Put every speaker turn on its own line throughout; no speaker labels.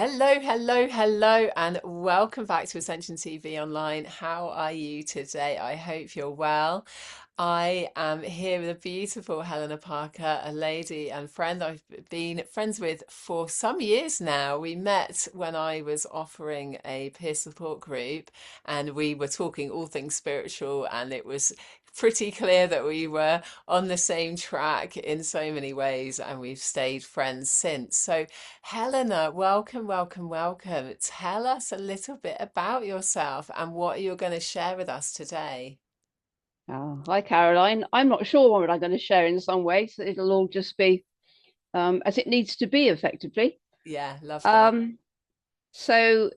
Hello, hello, hello, and welcome back to Ascension TV Online. How are you today? I hope you're well. I am here with a beautiful Helena Parker, a lady and friend I've been friends with for some years now. We met when I was offering a peer support group, and we were talking all things spiritual, and it was pretty clear that we were on the same track in so many ways, and we've stayed friends since. So, Helena, welcome, welcome, welcome. Tell us a little bit about yourself and what you're going to share with us today.
Oh, hi, Caroline. I'm not sure what I'm going to share in some ways. It'll all just be as it needs to be, effectively.
Yeah, love that.
Um, so,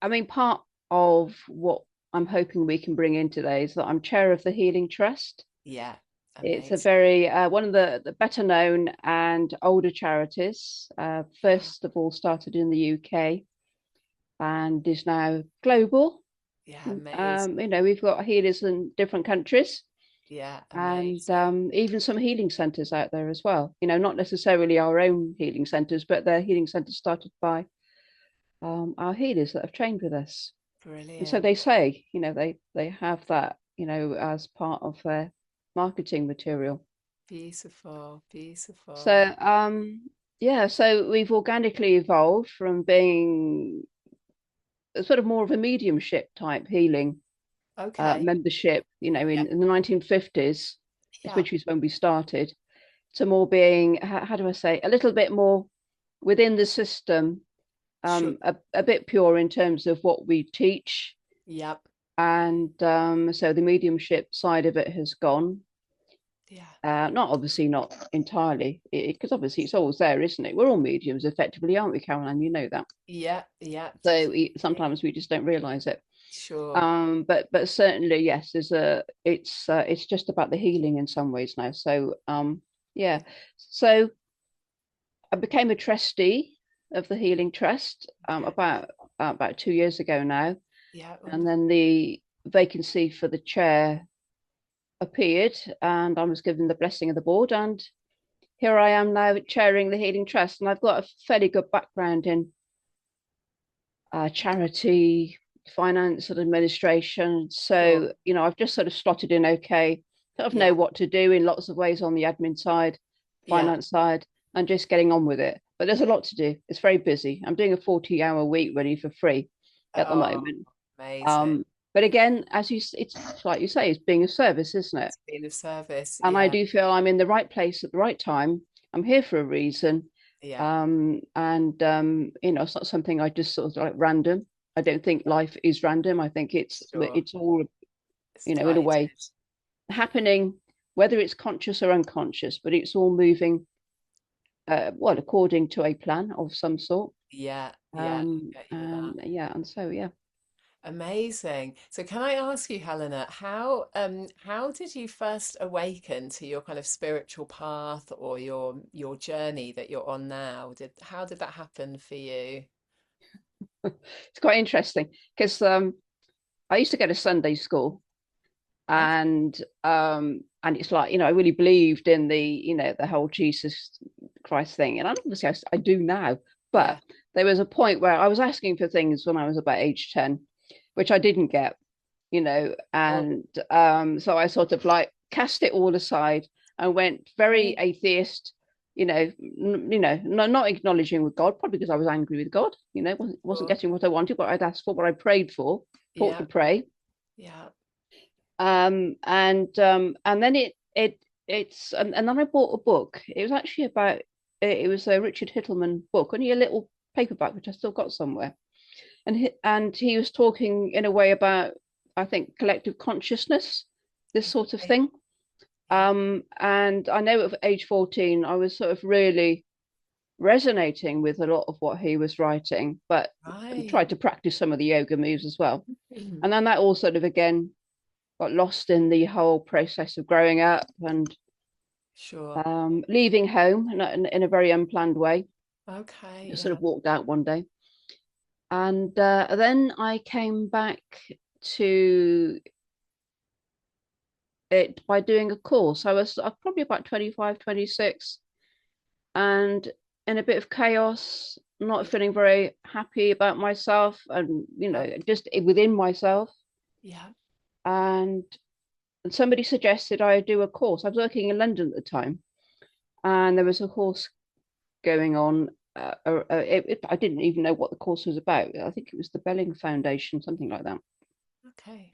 I mean, part of what I'm hoping we can bring in today is that I'm chair of the Healing Trust.
Yeah,
It's a
amazing.
very one of the better known and older charities. First of all, started in the UK and is now global.
Yeah, amazing.
We've got healers in different countries,
Yeah,
and
amazing.
even some healing centres out there as well. Not necessarily our own healing centres, but they're healing centres started by our healers that have trained with us. And so
Brilliant.
they say, they have that, as part of their marketing material.
Beautiful, beautiful.
So yeah, so we've organically evolved from being a sort of more of a mediumship type healing
Okay.
membership,
Yeah,
in the 1950s,
yeah,
which is when we started, to more being, how do I say, a little bit more within the system,
sure.
a bit pure in terms of what we teach.
Yep.
And so the mediumship side of it has gone.
Yeah.
Not obviously not entirely, because obviously it's always there, isn't it? We're all mediums effectively, aren't we, Caroline? You know that.
Yeah, yeah,
So
definitely.
sometimes we just don't realize it.
Sure.
But certainly, yes, it's just about the healing in some ways now. So
Yeah.
yeah. So I became a trustee of the Healing Trust
Okay.
about 2 years ago now,
Yeah,
and
wonderful.
then the vacancy for the chair appeared, and I was given the blessing of the board, and here I am now chairing the Healing Trust, and I've got a fairly good background in charity, finance, and administration.
Sure.
So I've just sort of slotted in okay, sort of
Yeah,
know what to do in lots of ways on the admin side,
yeah.
finance side, and just getting on with it. But there's a lot to do. It's very busy. I'm doing a 40-hour week ready for free at the
Oh,
moment.
amazing.
But again, it's like you say, it's being of service, isn't it?
It's been of service.
And I
Yeah,
do feel I'm in the right place at the right time. I'm here for a reason.
yeah.
And it's not something I just sort of like random. I don't think life is random. I think
Sure.
it's all,
It's
in a
guided.
way happening, whether it's conscious or unconscious, but it's all moving well according to a plan of some sort.
Yeah, yeah, I get you with that.
And yeah, and so yeah.
Amazing. So can I ask you, Helena, how did you first awaken to your kind of spiritual path or your journey that you're on now? How did that happen for you?
It's quite interesting because I used to go to Sunday school,
Okay.
and it's like, I really believed in the whole Jesus Christ thing, and obviously I do now.
Yeah.
But there was a point where I was asking for things when I was about age 10, which I didn't get,
Oh,
and so I sort of like cast it all aside and went very
okay.
atheist, not acknowledging with God, probably because I was angry with God, wasn't
Sure.
getting what I wanted, what I'd asked for, what I prayed for, taught to
Yeah.
pray.
Yeah.
And then and then I bought a book. It was actually about, it was a Richard Hittleman book, only a little paperback which I still got somewhere, and he was talking in a way about, I think, collective consciousness, this sort of
Okay.
thing.
Yeah.
And I know at age 14 I was sort of really resonating with a lot of what he was writing, but
Right.
tried to practice some of the yoga moves as well. And then that all sort of again got lost in the whole process of growing up and
Sure.
leaving home in a very unplanned way.
Okay.
I sort
Yeah.
of walked out one day. And then I came back to it by doing a course. I was probably about 25, 26, and in a bit of chaos, not
Yeah.
feeling very happy about myself, and
Yeah.
just within myself.
Yeah.
And somebody suggested I do a course. I was working in London at the time, and there was a course going on. I didn't even know what the course was about. I think it was the Belling Foundation, something like that.
Okay.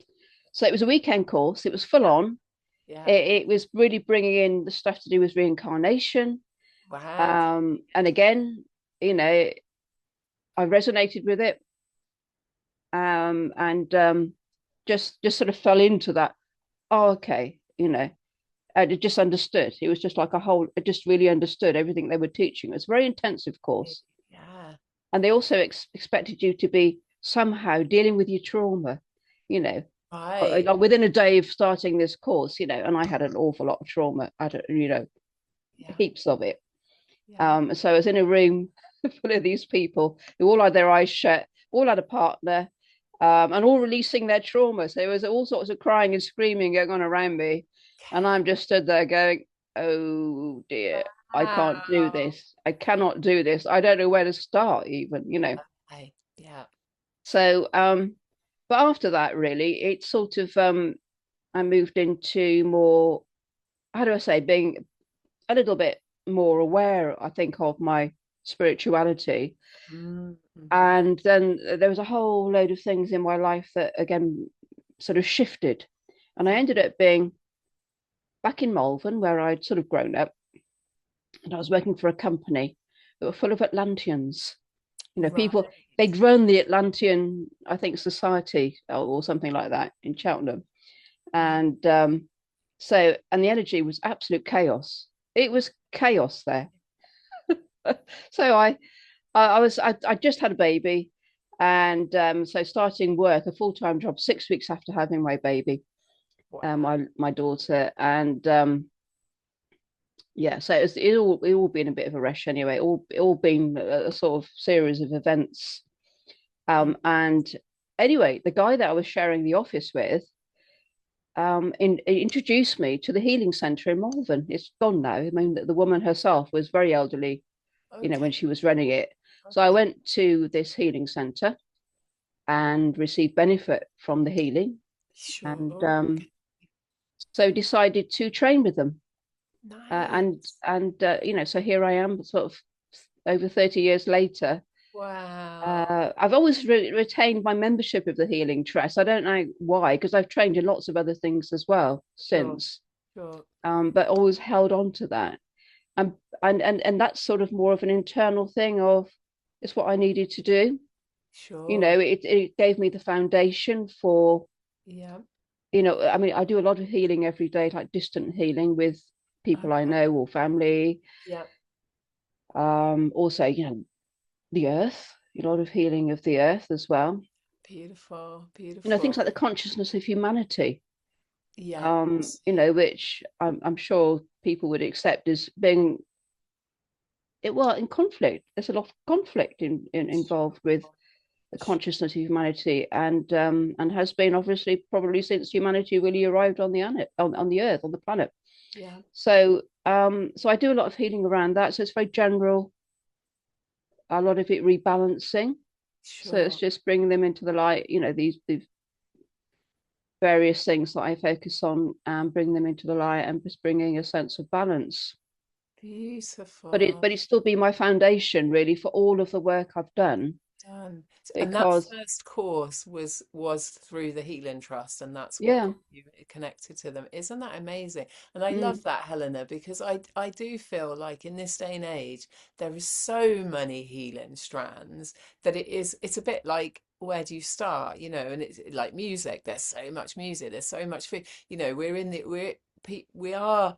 So it was a weekend course. It was full
Yeah.
on.
Yeah.
It was really bringing in the stuff to do with reincarnation.
Wow.
And again, you know, I resonated with it, and just sort of fell into that. Oh, okay, and it just understood. It was just like a whole. It just really understood everything they were teaching. It was a very intensive course,
Yeah.
and they also expected you to be somehow dealing with your trauma, you know,
Right.
like within a day of starting this course, and I had an awful lot of trauma. I don't,
Yeah.
heaps of it.
Yeah.
So I was in a room full of these people who all had their eyes shut, all had a partner, and all releasing their trauma. So there was all sorts of crying and screaming going on around me. And I'm just stood there going, oh dear, I can't do
Wow.
this. I cannot do this. I don't know where to start, even.
Okay. Yeah.
So, but after that, really, it's sort of, I moved into more, how do I say, being a little bit more aware, I think, of my spirituality.
Mm-hmm.
And then there was a whole load of things in my life that, again, sort of shifted. And I
Yeah.
ended up being back in Malvern, where I'd sort of grown up. And I was working for a company that were full of Atlanteans. People,
Right.
they'd run the Atlantean, I think, Society or something like that in Cheltenham.
Yeah.
And and the energy was absolute chaos. It was chaos there. So I just had a baby, and so starting work, a full-time job, 6 weeks after having my baby,
Wow.
my daughter, and yeah, so it all been a bit of a rush anyway. It all been a sort of series of events,
Mm.
and anyway, the guy that I was sharing the office with, introduced me to the healing centre in Malvern. It's gone now. I mean, the woman herself was very elderly, when
Okay.
she was running it. So I
Okay.
went to this healing centre and received benefit from the healing, and
Sure. Okay.
so decided to train with them. And
Nice.
so here I am, sort of over 30 years later.
Wow.
I've always retained my membership of the Healing Trust. I don't know why, because I've trained in lots of other things as well
Sure.
since,
Sure.
but always held on to that. And that's sort of more of an internal thing of it's what I needed to do.
Sure.
It gave me the foundation for,
Yeah.
I mean, I do a lot of healing every day, like distant healing with people I
Okay.
know or family.
Yeah.
Also, the earth, a lot of healing of the earth as well.
Beautiful.
Things
Beautiful.
like the consciousness of humanity,
Yes.
which I'm sure people would accept as being well in conflict. There's a lot of conflict involved with
Sure.
the
Sure.
consciousness of humanity, and has been obviously probably since humanity really arrived on the earth, on the planet.
Yeah.
So I do a lot of healing around that. So it's very general, a lot of it rebalancing. So it's
Sure.
just bringing them into the light, these various things that I focus on, and bring them into the light, and just bringing a sense of balance. But
Beautiful.
it's still been my foundation really for all of the work I've done,
Done. And that
because
first course was through the Healing Trust, and that's what
yeah.
got you connected to them. Isn't that amazing? And I
Mm,
love that, Helena, because I do feel like in this day and age there is so many healing strands that it's a bit like where do you start, and it's like music. There's so much music. There's so much food. We are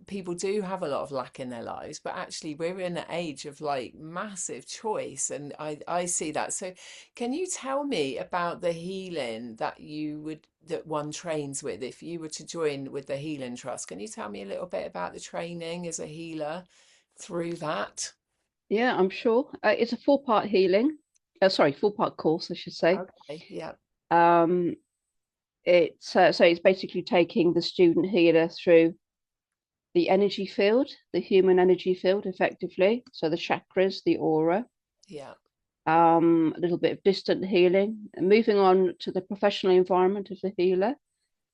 people do have a lot of lack in their lives, but actually we're in an age of like massive choice, and I see that. So can you tell me about the healing that one trains with if you were to join with the Healing Trust? Can you tell me a little bit about the training as a healer through that?
yeah, I'm sure. It's a four-part healing. Sorry, four-part course, I should say.
Okay, yeah.
Um, it's basically taking the student healer through the energy field, the human energy field, effectively. So the chakras, the aura,
Yeah.
a little bit of distant healing, and moving on to the professional environment of the healer.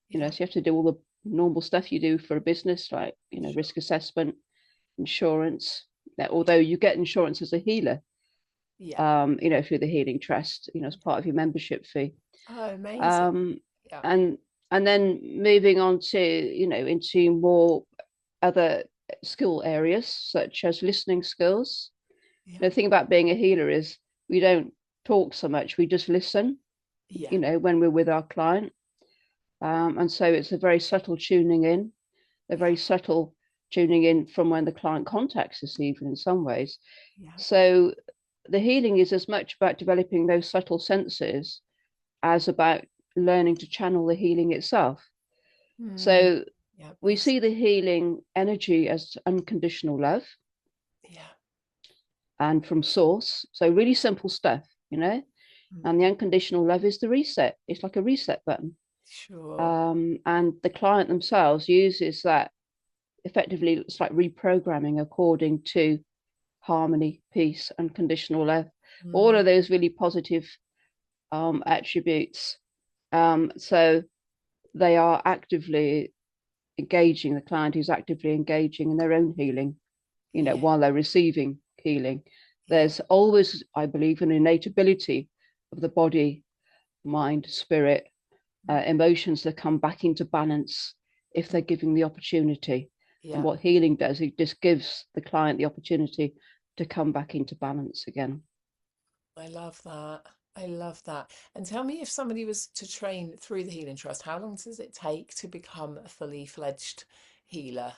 Yeah.
So you have to do all the normal stuff you do for a business, like,
Sure.
risk assessment, insurance. That
Yeah.
although you get insurance as a healer,
Yeah.
through the healing trust, as part of your membership fee.
Oh, amazing.
Um,
Yeah.
and and then moving on to, into more other skill areas such as listening skills.
Yeah.
The thing about being a healer is we don't talk so much, we just listen,
Yeah.
when we're with our client. And so it's a very subtle tuning in, a
Yeah.
very subtle tuning in from when the client contacts us, even in some ways.
Yeah.
So the healing is as much about developing those subtle senses as about learning to channel the healing itself.
Mm.
So
Yeah.
we see the healing energy as unconditional love
Yeah.
and from source. So really simple stuff,
Mm.
and the unconditional love is the reset. It's like a reset button.
Sure.
And the client themselves uses that effectively. It's like reprogramming according to harmony, peace, unconditional love, all
Mm.
of those really positive attributes. So they are actively engaging, the client is actively engaging in their own healing,
Yeah.
while they're receiving healing.
Yeah.
There's always, I believe, an innate ability of the body, mind, spirit,
Mm.
emotions that come back into balance if they're given the opportunity. And
Yeah.
what healing does, it just gives the client the opportunity to come back into balance again.
I love that. I love that. And tell me, if somebody was to train through the Healing Trust, how long does it take to become a fully fledged healer?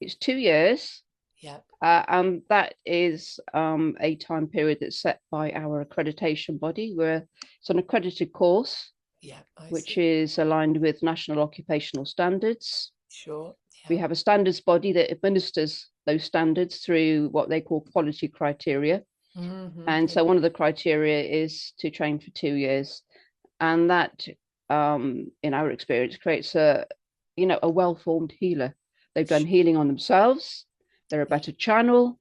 It's 2 years,
Yeah.
and that is a time period that's set by our accreditation body, where it's an accredited course,
Yeah. I
which
see.
is aligned with national occupational standards.
Sure.
We
Yeah.
have a standards body that administers those standards through what they call quality criteria.
Hmm.
And so one of the criteria is to train for 2 years. And that, in our experience, creates a well-formed healer. They've done healing on themselves. They're a
Yeah.
better channel,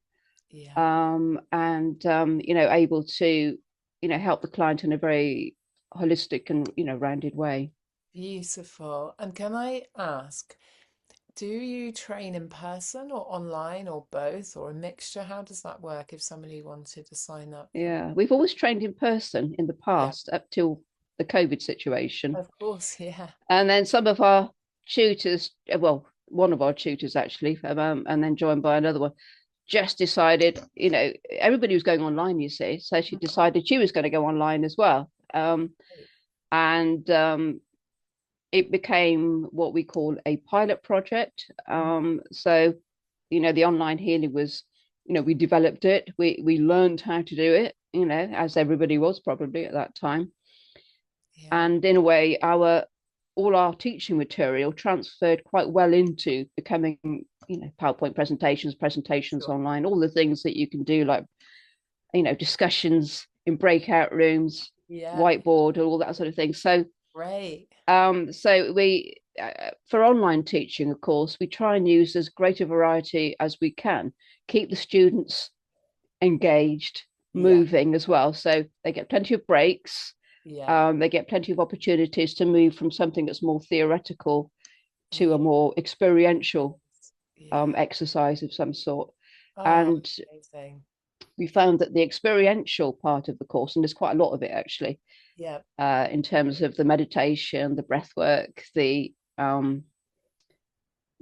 Yeah.
and able to, help the client in a very holistic and rounded way.
Beautiful. And can I ask, do you train in person or online or both or a mixture? How does that work if somebody wanted to sign up for?
Yeah, we've always trained in person in the
Yeah,
past up till the COVID situation.
of course. Yeah.
And then some of our tutors, well, one of our tutors actually, and then joined by another one, just decided, everybody was going online, you see. So she
Mhm.
decided she was going to go online as well. And it became what we call a pilot project.
Mm.
So, the online healing was, we developed it, we learned how to do it, as everybody was probably at that time.
Yeah.
And in a way, all our teaching material transferred quite well into becoming, PowerPoint presentations
Sure.
online, all the things that you can do, like, discussions in breakout rooms,
Yeah.
whiteboard, all that sort of thing. So
Great.
we, for online teaching, of course, we try and use as great a variety as we can, keep the students engaged,
Yeah.
moving as well. So they get plenty of breaks.
Yeah.
They get plenty of opportunities to move from something that's more theoretical to a
Yeah.
more experiential
Yeah.
exercise of some sort.
Oh,
And
amazing.
we found that the experiential part of the course, and there's quite a lot of it actually,
Yeah.
in terms of the meditation, the breath work, the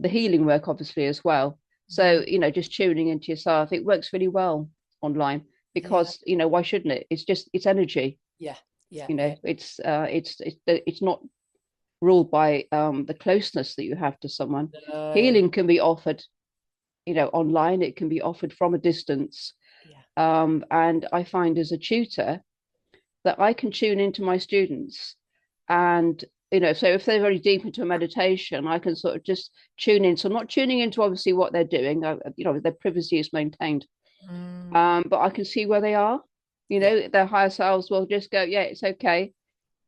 healing work, obviously, as well. So,
Mm.
just tuning into yourself, it works really well online
Yeah.
because, why shouldn't it? It's energy.
Yeah. Yeah. Yeah.
It's not ruled by the closeness that you have to someone.
No.
Healing can be offered, online. It can be offered from a distance.
Yeah.
And I find as a tutor that I can tune into my students, and so if they're very deep into a meditation, I can sort of just tune in. So I'm not tuning into obviously what they're doing. Their privacy is maintained,
Mm.
but I can see where they are.
Yeah.
Their higher selves will just go, yeah, it's okay.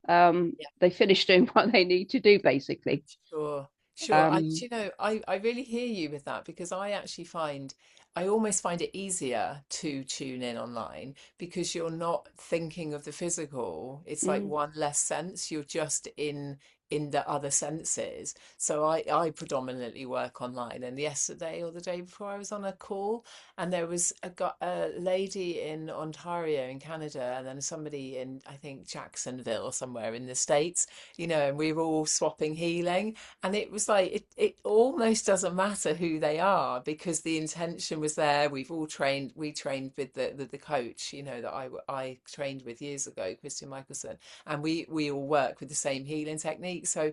Yeah.
They finished doing what they need to do, basically.
Sure. Sure. You know, I really hear you with that because I actually find I almost find it easier to tune in online because you're not thinking of the physical. It's like
Mm,
one less sense. You're just in the other senses. So I predominantly work online. And yesterday or the day before I was on a call and there was a lady in Ontario in Canada and then somebody in I think Jacksonville somewhere in the States, you know, and we were all swapping healing. And it was like it almost doesn't matter who they are because the intention was there. We've all trained. We trained with the coach, you know, that I trained with years ago, Christian Michelson, and we all work with the same healing technique. So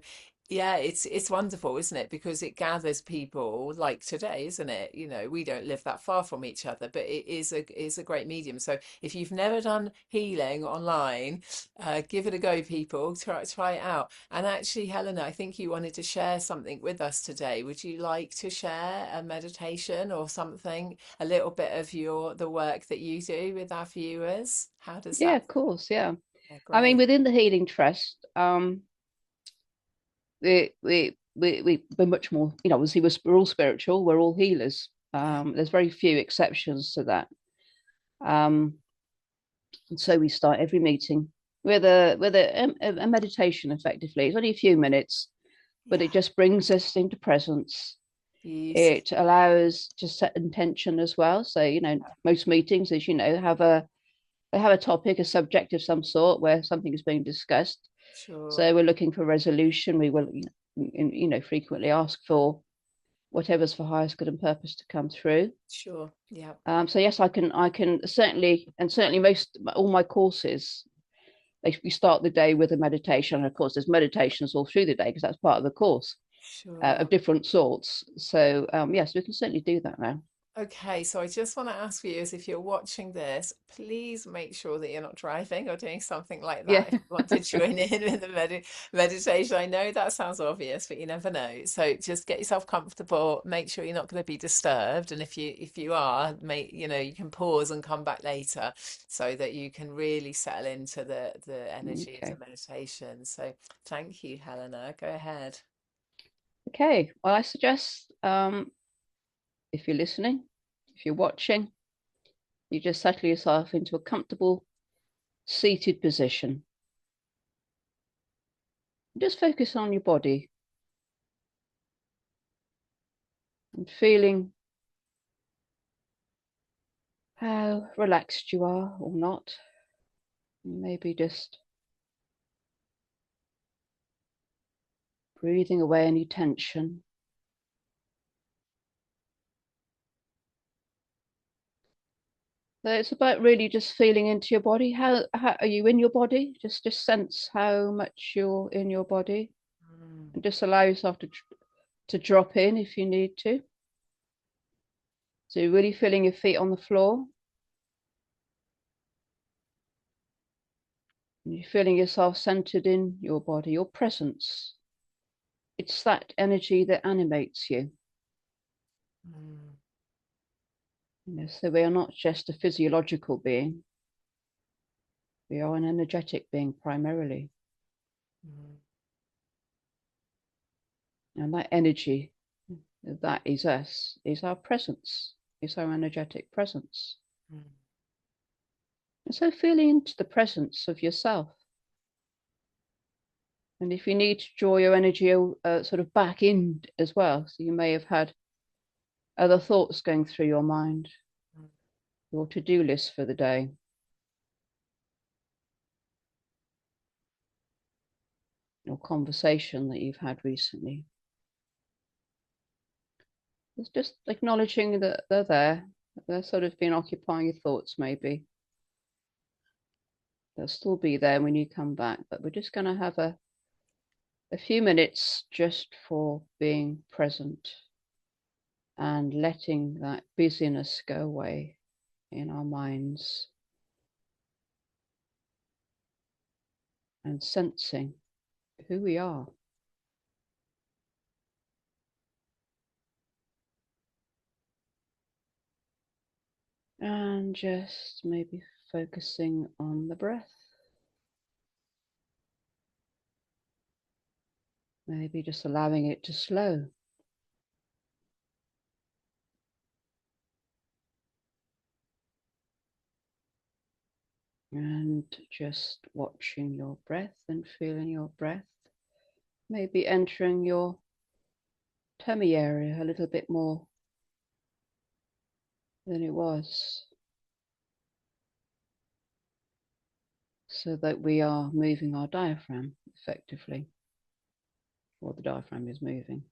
yeah, it's wonderful, isn't it? Because it gathers people like today, isn't it? You know, we don't live that far from each other, but it is a great medium. So if you've never done healing online, give it a go, people. Try it out. And actually, Helena, I think you wanted to share something with us today. Would you like to share a meditation or something, a little bit of the work that you do with our viewers? How does
yeah,
that?
of course, yeah.
Yeah,
I mean,
great.
within the Healing Trust, we're much more, you know, obviously we're all spiritual, we're all healers.
Yeah,
There's very few exceptions to that. Um, and so we start every meeting with a meditation. Effectively, it's only a few minutes, but
yeah,
it just brings us into presence.
beautiful.
It allows to set intention as well. So you know, most meetings, as you know, have a topic, a subject of some sort where something is being discussed.
Sure,
So we're looking for resolution. We will, you know, frequently ask for whatever's for highest good and purpose to come through.
sure. Yeah,
So yes, I can certainly, and certainly most all my courses, we start the day with a meditation. And of course, there's meditations all through the day because that's part of the course
sure.
of different sorts. So yes, we can certainly do that now.
Okay, so I just want to ask you is if you're watching this, please make sure that you're not driving or doing something like
Yeah.
that if you want to join in with the meditation. I know that sounds obvious, but you never know. So just get yourself comfortable, make sure you're not going to be disturbed, and if you are, make you know, you can pause and come back later so that you can really settle into the energy of the
Okay.
meditation. So thank you, Helena. Go ahead.
Okay. Well, I suggest if you're listening, if you're watching, you just settle yourself into a comfortable seated position. Just focus on your body and feeling how relaxed you are or not. Maybe just breathing away any tension. So it's about really just feeling into your body. How are you in your body? Just sense how much you're in your body,
Mm,
and just allow yourself to drop in if you need to. So you're really feeling your feet on the floor. And you're feeling yourself centered in your body, your presence. It's that energy that animates you.
mm,
You know, so we are not just a physiological being. We are an energetic being primarily.
mm,
And that energy, that is us, is our presence, is our energetic presence.
mm,
And so feeling into the presence of yourself. And if you need to draw your energy sort of back in as well, so you may have had other thoughts going through your mind,
mm.
your to-do list for the day, or conversation that you've had recently. It's just acknowledging that they're there. They're sort of been occupying your thoughts, maybe. They'll still be there when you come back, but we're just going to have a few minutes just for being present and letting that busyness go away in our minds and sensing who we are. And just maybe focusing on the breath. Maybe just allowing it to slow. And just watching your breath and feeling your breath. Maybe entering your tummy area a little bit more than it was, so that we are moving our diaphragm effectively, or the diaphragm is moving.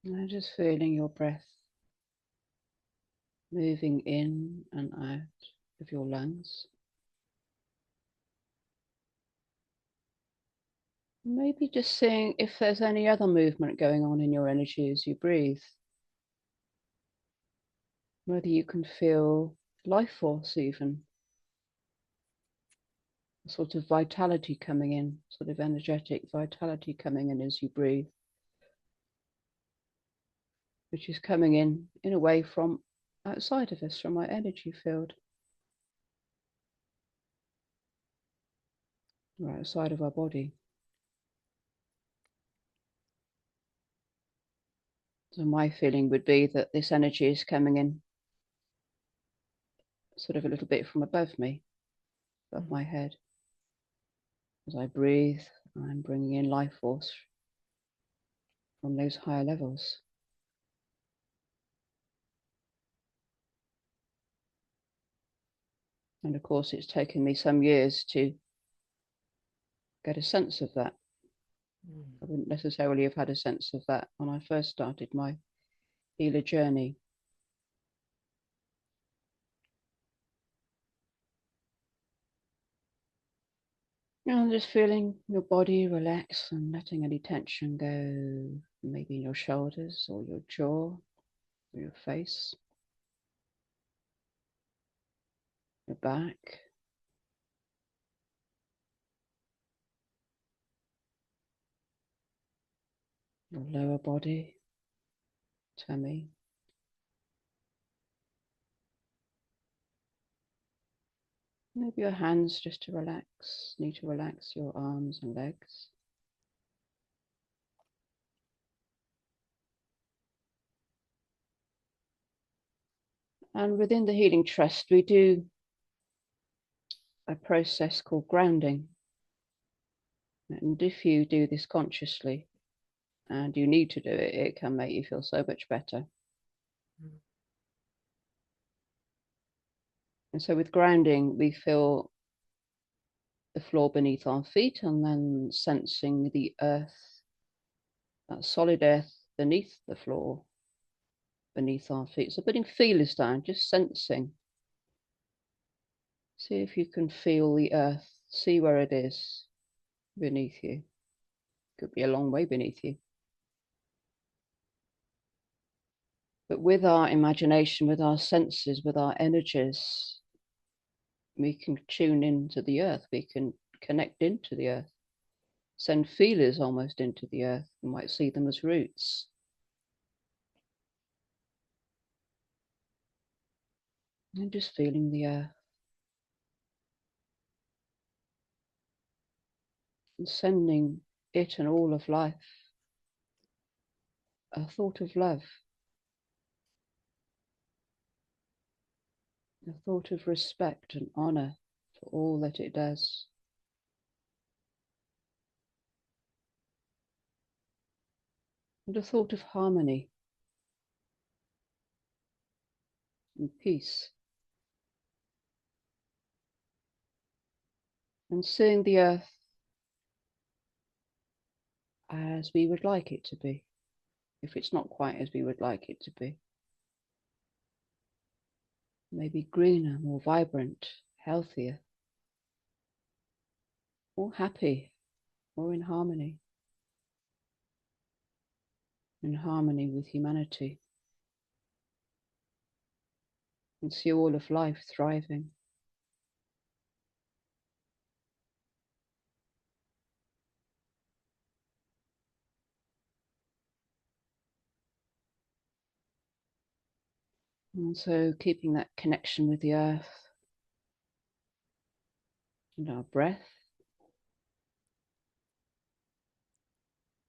And just feeling your breath moving in and out of your lungs. Maybe just seeing if there's any other movement going on in your energy as you breathe. Whether you can feel life force even, a sort of vitality coming in, sort of energetic vitality coming in as you breathe, which is coming in a way from outside of us, from our energy field, or outside of our body. So my feeling would be that this energy is coming in sort of a little bit from above me, above my head. As I breathe, I'm bringing in life force from those higher levels. And of course, it's taken me some years to get a sense of that. I wouldn't necessarily have had a sense of that when I first started my healer journey. And just feeling your body relax and letting any tension go, maybe in your shoulders or your jaw or your face, your back, your lower body, tummy. Maybe your hands just to relax, need to relax your arms and legs. And within the Healing Trust, we do a process called grounding. And if you do this consciously, and you need to do it, it can make you feel so much better. And so with grounding, we feel the floor beneath our feet and then sensing the earth, that solid earth beneath the floor, beneath our feet. So putting feelers down, just sensing. See if you can feel the earth, see where it is beneath you. Could be a long way beneath you. But with our imagination, with our senses, with our energies, we can tune into the earth, we can connect into the earth, send feelers almost into the earth. You might see them as roots. And just feeling the earth. And sending it and all of life a thought of love, a thought of respect and honor for all that it does. And a thought of harmony and peace. And seeing the earth as we would like it to be, if it's not quite as we would like it to be. Maybe greener, more vibrant, healthier, more happy, more in harmony with humanity. And see all of life thriving. And so keeping that connection with the earth and our breath,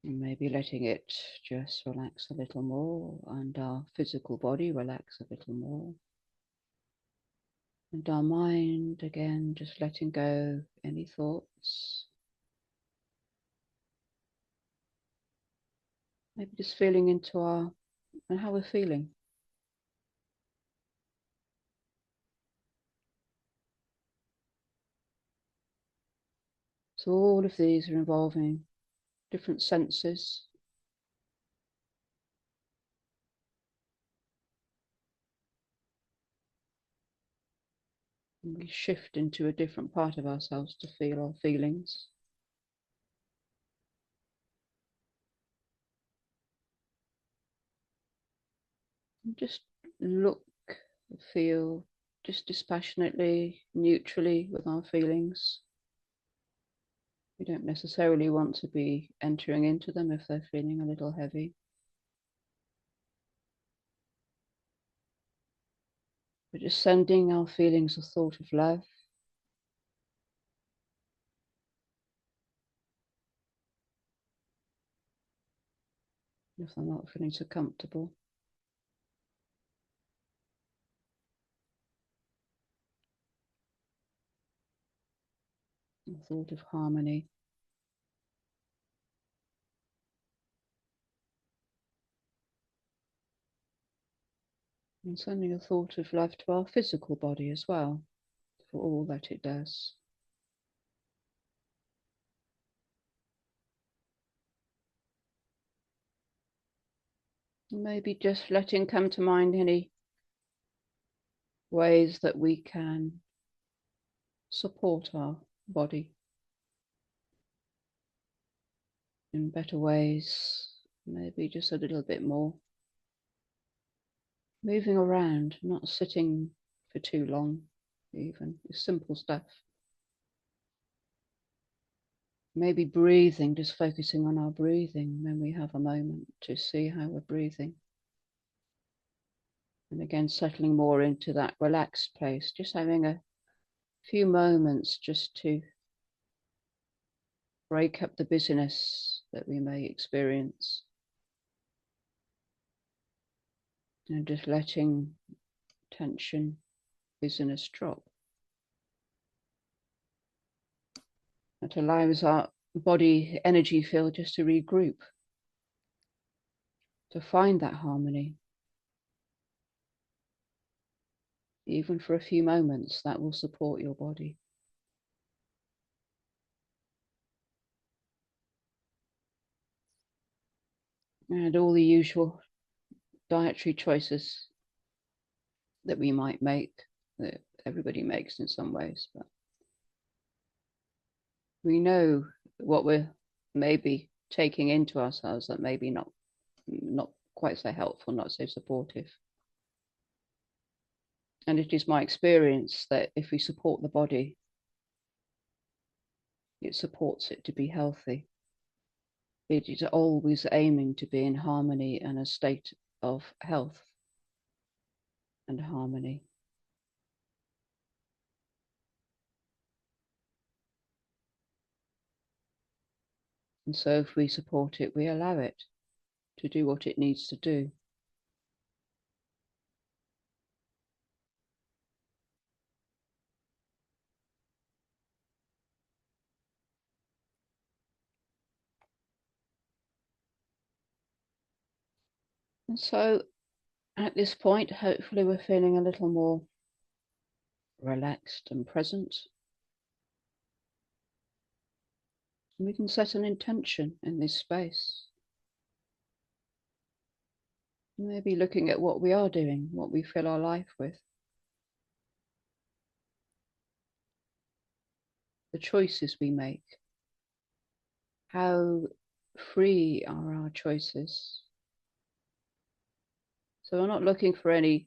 and maybe letting it just relax a little more, and our physical body relax a little more. And our mind, again, just letting go any thoughts. Maybe just feeling into our, and how we're feeling. So all of these are involving different senses. And we shift into a different part of ourselves to feel our feelings. And just look, feel, just dispassionately, neutrally with our feelings. We don't necessarily want to be entering into them if they're feeling a little heavy. But just sending our feelings a thought of love. If they're not feeling so comfortable, a thought of harmony. And sending a thought of love to our physical body as well, for all that it does. And maybe just letting come to mind any ways that we can support our body in better ways, maybe just a little bit more. Moving around, not sitting for too long, even simple stuff. Maybe breathing, just focusing on our breathing when we have a moment to see how we're breathing. And again, settling more into that relaxed place, just having a few moments just to break up the busyness that we may experience. And just letting tension, busyness drop. That allows our body energy field just to regroup, to find that harmony. Even for a few moments, that will support your body. And all the usual dietary choices that we might make, that everybody makes in some ways, but we know what we're maybe taking into ourselves that maybe not quite so helpful, not so supportive. And it is my experience that if we support the body, it supports it to be healthy. It is always aiming to be in harmony and a state of health and harmony. And so if we support it, we allow it to do what it needs to do. And so at this point, hopefully we're feeling a little more relaxed and present. And we can set an intention in this space. Maybe looking at what we are doing, what we fill our life with, the choices we make, how free are our choices. So we're not looking for any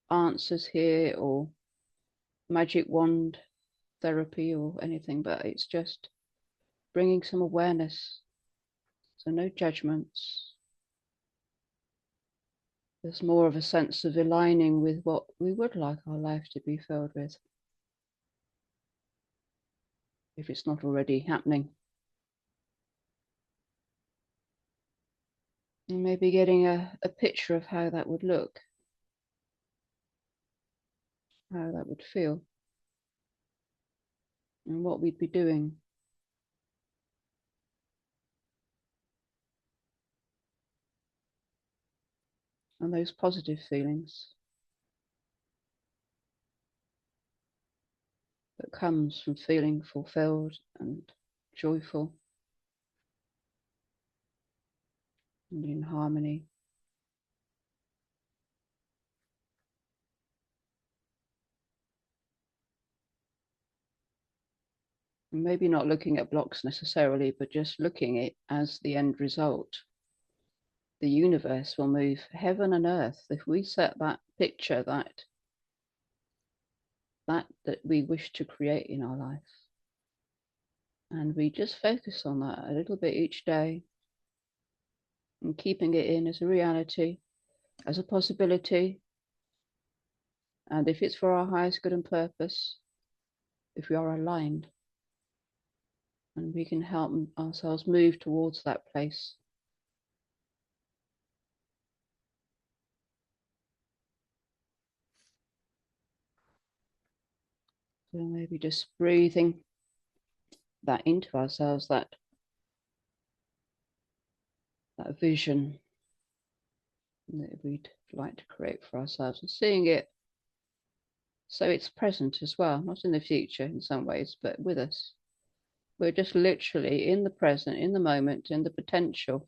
answers here or magic wand therapy or anything, but it's just bringing some awareness. So no judgments, There's more of a sense of aligning with what we would like our life to be filled with, if it's not already happening. And maybe getting a picture of how that would look, how that would feel, and what we'd be doing. And those positive feelings that comes from feeling fulfilled and joyful and in harmony. And maybe not looking at blocks necessarily, but just looking at it as the end result. The universe will move heaven and earth if we set that picture that we wish to create in our life. And we just focus on that a little bit each day and keeping it in as a reality, as a possibility. And if it's for our highest good and purpose, if we are aligned, and we can help ourselves move towards that place. So maybe just breathing that into ourselves, that vision that we'd like to create for ourselves, and seeing it so it's present as well, not in the future in some ways, but with us. We're just literally in the present, in the moment, in the potential,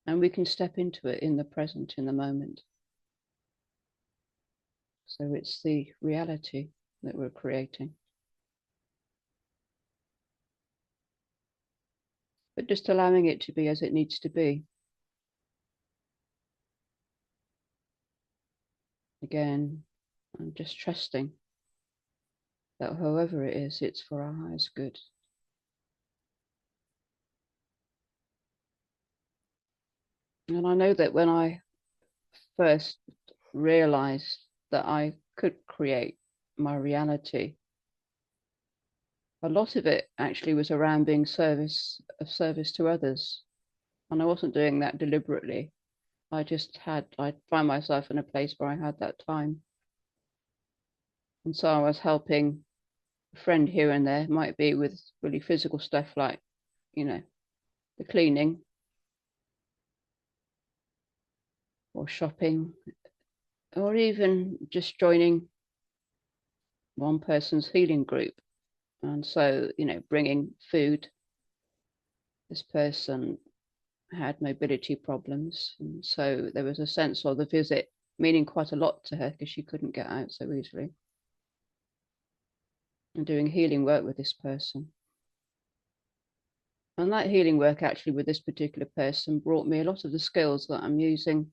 and we can step into it in the present, in the moment. So it's the reality that we're creating. But just allowing it to be as it needs to be. Again, I'm just trusting that however it is, it's for our highest good. And I know that when I first realized that I could create my reality, a lot of it actually was around being of service to others. And I wasn't doing that deliberately. I find myself in a place where I had that time. And so I was helping a friend here and there, might be with really physical stuff like, the cleaning or shopping, or even just joining one person's healing group. And so, bringing food. This person had mobility problems. And so there was a sense of the visit meaning quite a lot to her because she couldn't get out so easily. And doing healing work with this person. And that healing work actually with this particular person brought me a lot of the skills that I'm using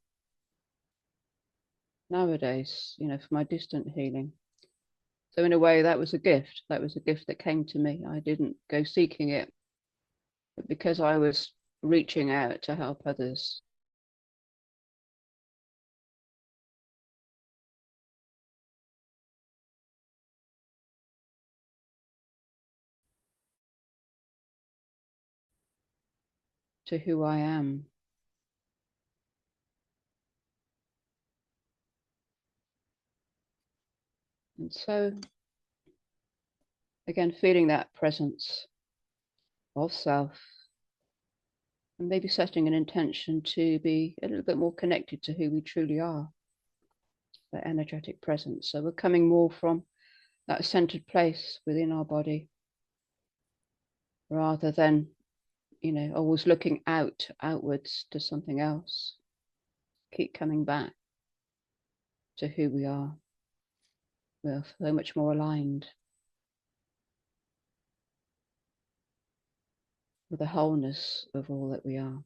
nowadays, for my distant healing. So in a way, that was a gift. That was a gift that came to me. I didn't go seeking it, but because I was reaching out to help others. To who I am. And so, again, feeling that presence of self, and maybe setting an intention to be a little bit more connected to who we truly are, that energetic presence. So we're coming more from that centered place within our body rather than, always looking outwards to something else. Keep coming back to who we are. We're so much more aligned with the wholeness of all that we are.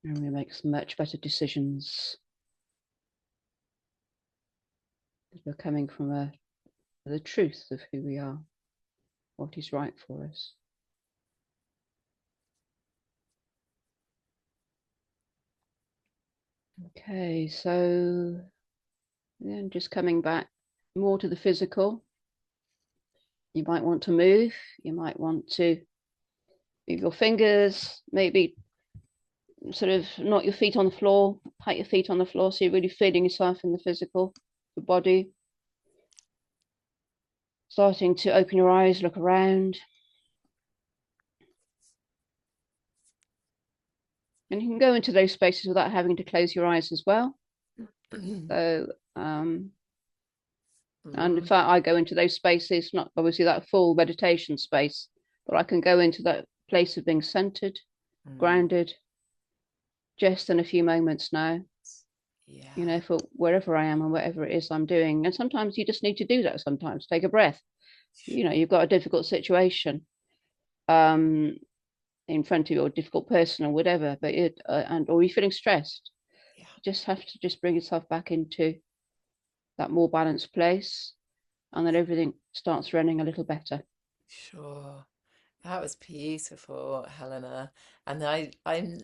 And we make some much better decisions. We're coming from the truth of who we are, what is right for us. Okay, so then just coming back more to the physical. You might want to move. You might want to move your fingers, maybe sort of not your feet on the floor, pat your feet on the floor so you're really feeling yourself in the physical, the body. Starting to open your eyes, look around. And you can go into those spaces without having to close your eyes as well. So, and in
Mm,
fact, I go into those spaces, not obviously that full meditation space, but I can go into that place of being centered,
mm,
grounded, just in a few moments now,
yeah,
for wherever I am and whatever it is I'm doing. And sometimes you just need to do that sometimes, take a breath.
sure.
You've got a difficult situation um, in front of you, or a difficult person or whatever, but or you're feeling stressed.
Yeah,
You just have to just bring yourself back into that more balanced place, and then everything starts running a little better.
sure. That was beautiful, Helena. And I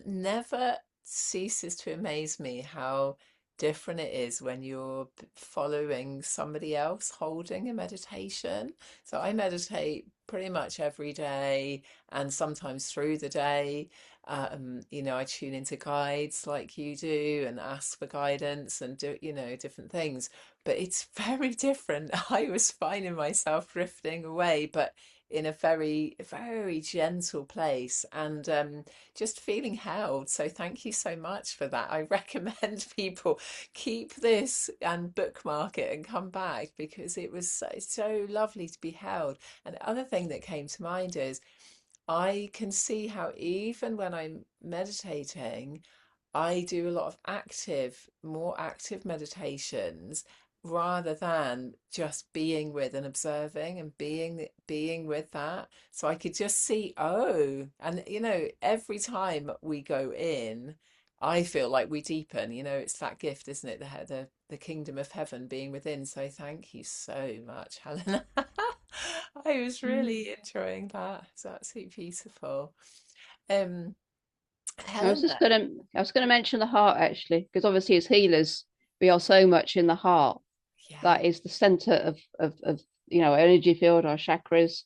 never ceases to amaze me how different it is when you're following somebody else holding a meditation. So I meditate pretty much every day and sometimes through the day. I tune into guides like you do and ask for guidance and do, different things. But it's very different. I was finding myself drifting away, but in a very, very gentle place and just feeling held. So thank you so much for that. I recommend people keep this and bookmark it and come back because it was so lovely to be held. And the other thing that came to mind is I can see how even when I'm meditating, I do a lot of more active meditations rather than just being with and observing and being with that. So I could just see, oh, and every time we go in, I feel like we deepen. It's that gift, isn't it? The kingdom of heaven being within. So thank you so much, Helena. I was
Mm.
really enjoying that. It's absolutely beautiful. Um,
I was just
Helena,
gonna I was gonna mention the heart actually, because obviously as healers, we are so much in the heart.
yeah,
That is the center of our energy field, our chakras.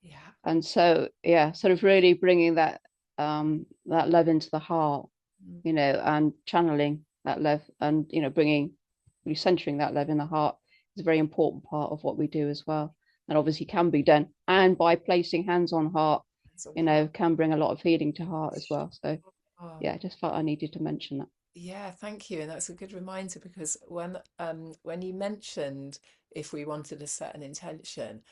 yeah.
And so yeah, sort of really bringing that love into the heart,
Mm.
and channeling that love, and bringing recentering that love in the heart is a very important part of what we do as well, and obviously can be done, and by placing hands on heart,
It's on heart.
can bring a lot of healing to heart as well. So
Oh,
yeah, I just felt I needed to mention that.
yeah, thank you. And that's a good reminder because when you mentioned if we wanted to set an intention,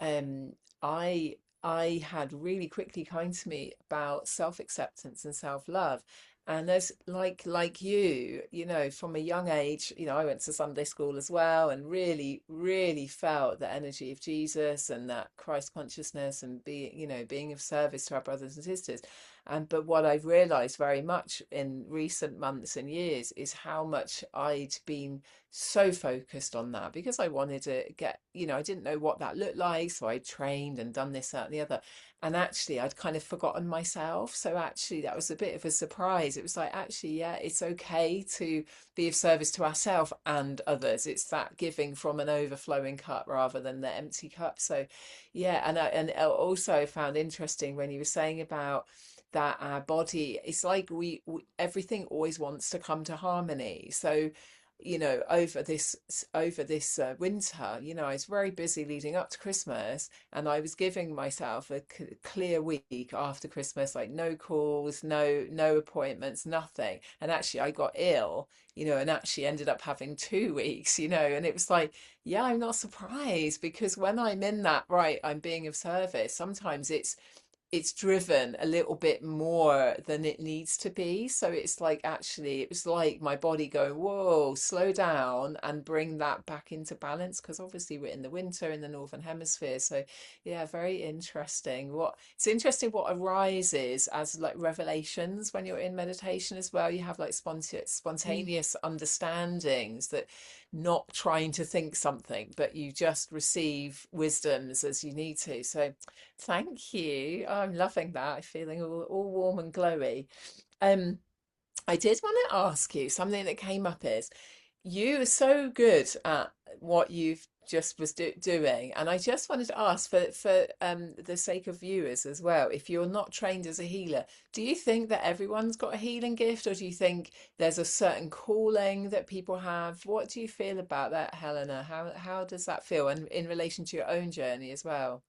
um, I I had really quickly come to me about self-acceptance and self-love. And there's like from a young age, I went to Sunday school as well and really, really felt the energy of Jesus and that Christ consciousness and being of service to our brothers and sisters. And but what I've realized very much in recent months and years is how much I'd been so focused on that because I wanted to I didn't know what that looked like. So I trained and done this, that, and the other. And actually, I'd kind of forgotten myself. So actually, that was a bit of a surprise. It was like, actually, yeah, it's okay to be of service to ourselves and others. It's that giving from an overflowing cup rather than the empty cup. So, yeah. And I also found interesting when you were saying about that our body, it's like we everything always wants to come to harmony. So over this winter, I was very busy leading up to Christmas, and I was giving myself a clear week after Christmas, like no calls, no appointments, nothing. And actually, I got ill, and actually ended up having 2 weeks, and it was like, yeah, I'm not surprised because when I'm in that, right, I'm being of service. Sometimes it's driven a little bit more than it needs to be. So it's like actually, it was like my body going, whoa, slow down and bring that back into balance. Because obviously we're in the winter in the Northern Hemisphere. So yeah, very interesting. It's interesting what arises as like revelations when you're in meditation as well. You have like
Mm.
spontaneous understandings that not trying to think something, but you just receive wisdoms as you need to. So thank you. I'm loving that. I'm feeling all warm and glowy. Um, I did want to ask you something that came up is you are so good at what you've just was doing, and I just wanted to ask for the sake of viewers as well, if you're not trained as a healer, do you think that everyone's got a healing gift, or do you think there's a certain calling that people have? What do you feel about that, Helena? How does that feel, and in relation to your own journey as well?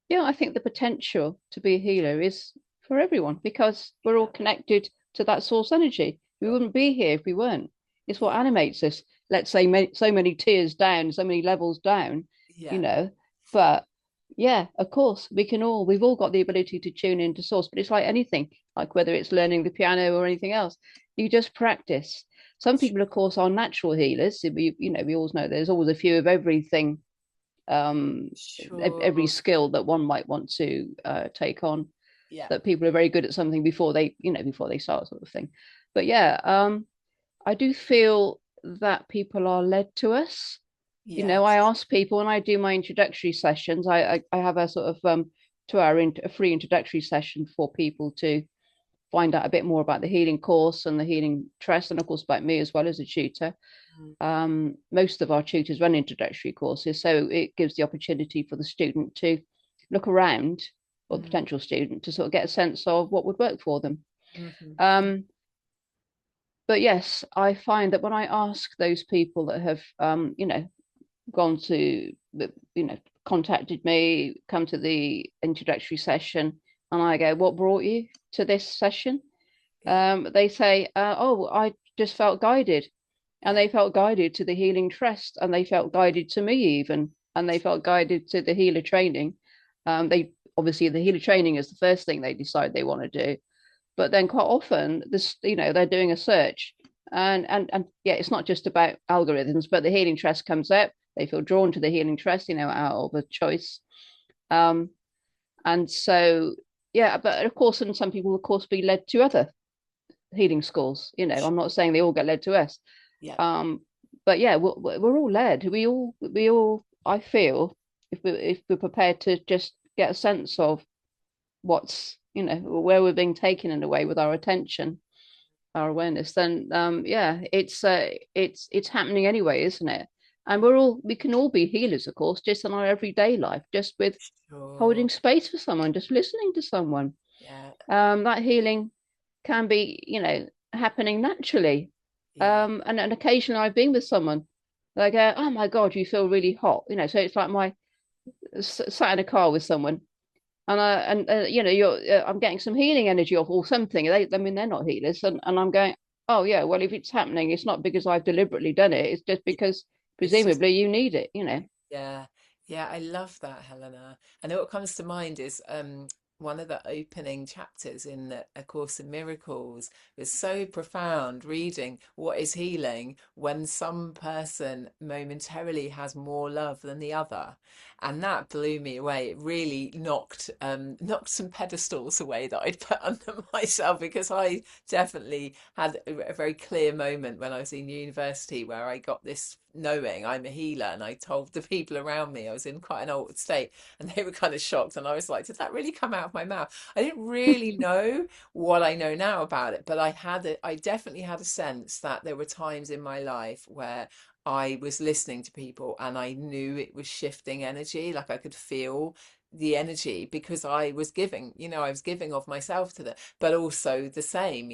Yeah, I think the potential to be a healer is for everyone because we're all
Yeah,
connected to that source energy. We
sure.
wouldn't be here if we weren't. It's what
Yeah,
animates us. Let's say so many tiers down, so many levels down, you
yeah,
know. But yeah, of course, we've all got the ability to tune into source, but it's like anything, like whether it's learning the piano or anything else, you just practice. Some people, of course, are natural healers. We always know there's always a few of everything, um, every
sure.
skill that one might want to take on.
Yeah,
That people are very good at something before they start, sort of thing. But yeah, I do feel that people are led to us. I
yes.
ask people when I do my introductory sessions. I have a sort of 2 hour a free introductory session for people to find out a bit more about the healing course and the healing trust, and of course about me as well as a tutor.
Mm,
Most of our tutors run introductory courses, so it gives the opportunity for the student to look around, or the
mm,
potential student to sort of get a sense of what would work for them.
mhm,
Um, but yes, I find that when I ask those people that have, gone to, contacted me, come to the introductory session, and I go, "What brought you to this session?"
yeah,
They say, "Oh, I just felt guided." And
yeah,
they felt guided to the healing trust, and they felt guided to me even, and they felt guided to the healer training. They obviously, the healer training is the first thing they decide they want to do, but then quite often they're doing a search, and yeah, it's not just about algorithms, but the healing trust comes up. They feel drawn to the healing trust, out of a choice. um and so yeah, but of course, and some people will of course be led to other healing schools. I'm not saying they all get led to us.
yeah,
um, but yeah, we're all led. We all. I feel if we're prepared to just get a sense of what's where we're being taken in a way with our attention, our awareness, then yeah, it's happening anyway, isn't it? And we can all be healers, of course, just in our everyday life, just with
sure.
holding space for someone, just listening to someone.
Yeah,
That healing can be, happening naturally.
yeah,
And occasionally I've been with someone, they go, "Oh my God, you feel really hot." So it's like sat in a car with someone, I'm getting some healing energy off or something. I mean, they're not healers, and I'm going, "Oh yeah, well, if it's happening, it's not because I've deliberately done it. It's just
yeah.
because
It's just
presumably you need it."
yeah, yeah, I love that, Helena. And what comes to mind is one of the opening chapters in A Course in Miracles was so profound, reading what is healing when some person momentarily has more love than the other. And that blew me away. It really knocked some pedestals away that I'd put under myself, because I definitely had a very clear moment when I was in university where I got this knowing I'm a healer, and I told the people around me I was in quite an altered state, and they were kind of shocked, and I was like, did that really come out of my mouth? I didn't really know what I know now about it, but I definitely had a sense that there were times in my life where I was listening to people and I knew it was shifting energy, like I could feel the energy, because I was giving of myself to them, but also the same,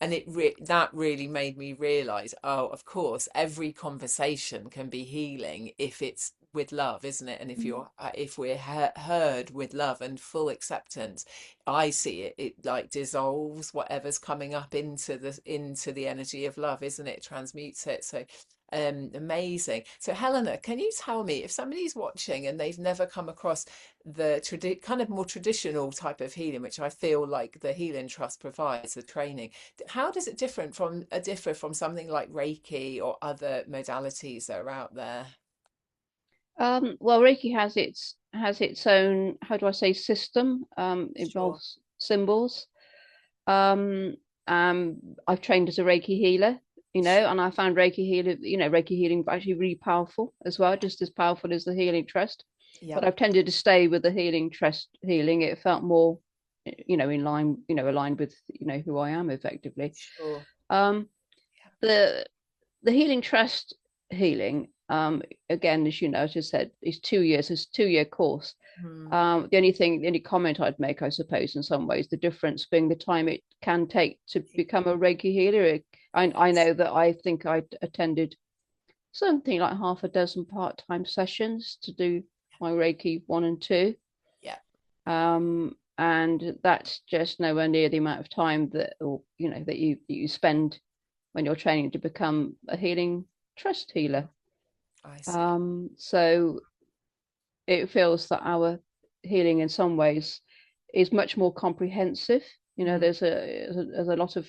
and that really made me realize, oh, of course, every conversation can be healing if it's with love, isn't it? And if we're heard with love and full acceptance, I see it like dissolves whatever's coming up into the energy of love, isn't it? Transmutes it. So amazing. So Helena, can you tell me, if somebody's watching and they've never come across the kind of more traditional type of healing, which I feel like the Healing Trust provides, the training, how does it differ from something like Reiki or other modalities that are out there?
Well, Reiki has its own, how do I say, system.
Sure.
Involves symbols. Um, I've trained as a Reiki healer,
Sure.
and I found Reiki healing actually really powerful as well, just as powerful as the healing trust.
Yeah.
But I've tended to stay with the healing trust healing. It felt more. in line, aligned with who I am effectively.
Sure.
Um,
Yeah.
the the healing trust healing, again, as you know, as I said, is 2 years. It's a 2-year course.
Mm.
The only comment I'd make, I suppose, in some ways, the difference being the time it can take to become a Reiki healer. I
Yes.
know that I think I attended something like half a dozen part-time sessions to do my Reiki 1 and 2.
Yeah.
And that's just nowhere near the amount of time that, or that you spend when you're training to become a healing trust healer.
I see.
So it feels that our healing in some ways is much more comprehensive.
Mm.
There's a lot of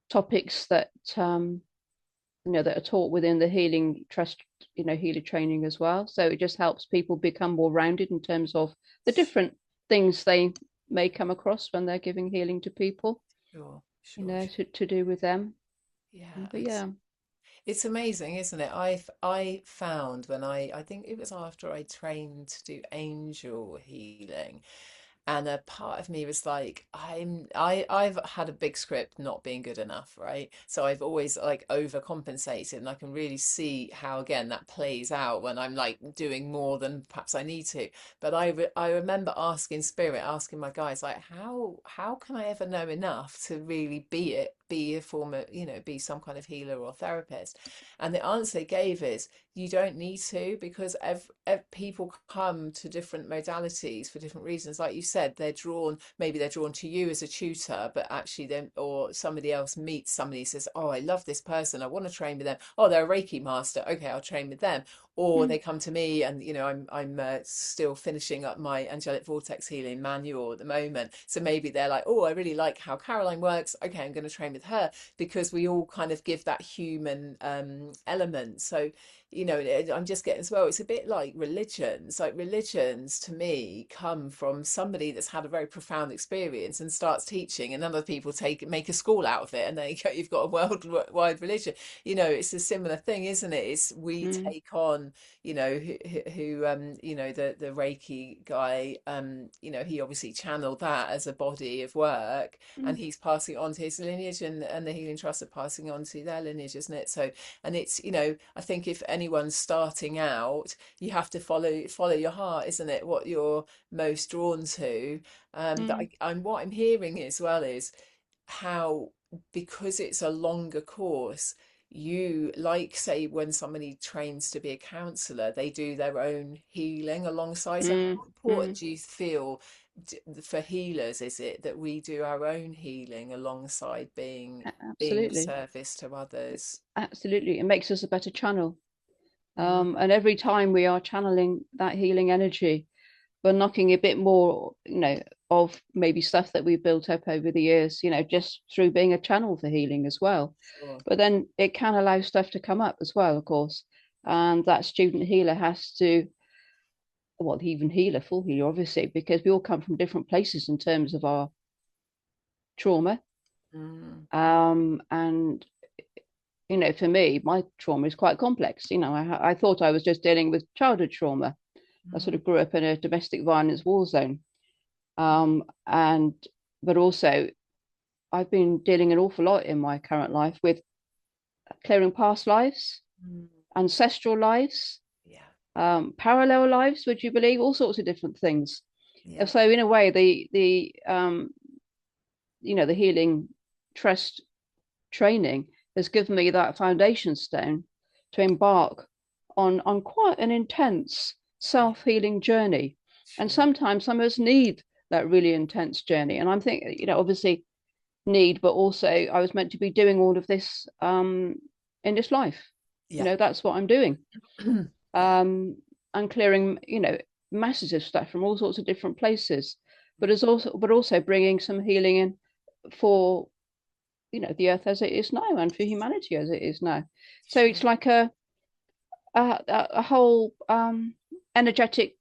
topics that that are taught within the healing trust, healer training as well. So it just helps people become more rounded in terms of the different things they may come across when they're giving healing to people,
Sure. Sure. Sure.
to do with them.
Yeah.
But yeah.
It's amazing, isn't it? I found when I think it was after I trained to do angel healing, and a part of me was like, I've had a big script not being good enough, right? So I've always like overcompensated, and I can really see how again that plays out when I'm like doing more than perhaps I need to. But I remember asking spirit, asking my guys like, how can I ever know enough to really be a former, be some kind of healer or therapist? And the answer they gave is you don't need to, because people come to different modalities for different reasons. Like you said, maybe they're drawn to you as a tutor, but actually then, or somebody else meets somebody, says, oh, I love this person, I want to train with them. Oh, they're a Reiki master, okay, I'll train with them. Or
Mm,
they come to me, and I'm still finishing up my angelic vortex healing manual at the moment, so maybe they're like, oh, I really like how Caroline works, okay, I'm going to train with her, because we all kind of give that human element. So I'm just getting as well, it's a bit like religions. Like religions to me come from somebody that's had a very profound experience and starts teaching, and other people make a school out of it, and then you've got a worldwide religion. It's a similar thing, isn't it? It's we
mm,
take on, the Reiki guy, he obviously channeled that as a body of work, and
mm,
he's passing it on to his lineage, and the healing trust are passing on to their lineage, isn't it? So, and it's, I think if anyone's starting out, you have to follow your heart, isn't it? What you're most drawn to. But
mm,
what I'm hearing as well is how, because it's a longer course, you like, say, when somebody trains to be a counselor, they do their own healing alongside. So
mm,
how important
mm.
do you feel for healers is it that we do our own healing alongside being of
Absolutely.
service to others?
Absolutely. It makes us a better channel.
Mm.
And every time we are channeling that healing energy, we're knocking a bit more, of maybe stuff that we've built up over the years, just through being a channel for healing as well.
Sure.
But then it can allow stuff to come up as well, of course. And that student healer has to, well, even healer, full healer, obviously, because we all come from different places in terms of our trauma.
Mm.
And for me, my trauma is quite complex. I thought I was just dealing with childhood trauma. I sort
Mm.
of grew up in a domestic violence war zone. And but also I've been dealing an awful lot in my current life with clearing past lives,
Mm.
ancestral lives,
Yeah.
parallel lives, would you believe, all sorts of different things.
Yeah.
So in a way, the healing trust training has given me that foundation stone to embark on quite an intense
Yeah.
self-healing journey. And
Sure.
sometimes some of us need that really intense journey. And I'm thinking, obviously need, but also I was meant to be doing all of this in this life.
Yeah.
That's what I'm doing.
Yeah.
Um, and clearing, masses of stuff from all sorts of different places. But
Mm.
as also, but also bringing some healing in for the earth as it is now, and for humanity as it is now. So it's
Sure.
like a whole energetic,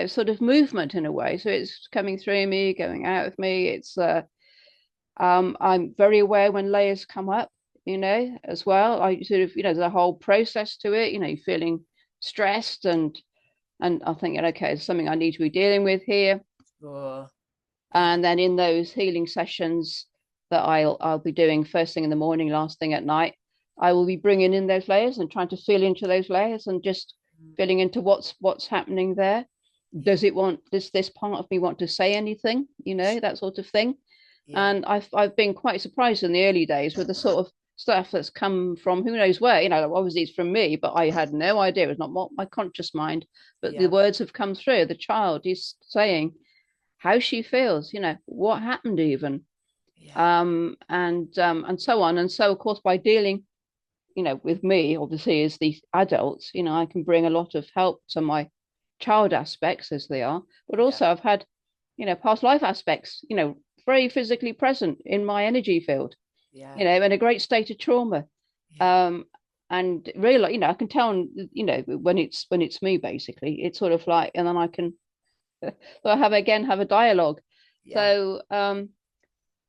sort of movement in a way. So it's coming through me, going out of me. I'm very aware when layers come up, as well. I sort of, there's a whole process to it. Feeling stressed, and I'm thinking, okay, there's something I need to be dealing with here.
Sure. yeah,
And then in those healing sessions that I'll be doing first thing in the morning, last thing at night, I will be bringing in those layers and trying to feel into those layers and just
mm,
feeling into what's happening there.
yeah,
Does this part of me want to say anything? That sort of thing.
yeah,
And I've been quite surprised in the early days with the sort of stuff that's come from who knows where. Obviously it's from me, but I had no idea. It was not my conscious mind, but the
yeah,
words have come through. The child is saying how she feels, what happened even,
yeah,
and so on. And so, of course, by dealing, with me, obviously, as the adults, I can bring a lot of help to my child aspects as they are, but
yeah,
also I've had, past life aspects, very physically present in my energy field,
yeah,
in a great state of trauma.
yeah,
Um, and really, I can tell, when it's me, basically, it's sort of like, and then I can so I have a dialogue.
yeah.
So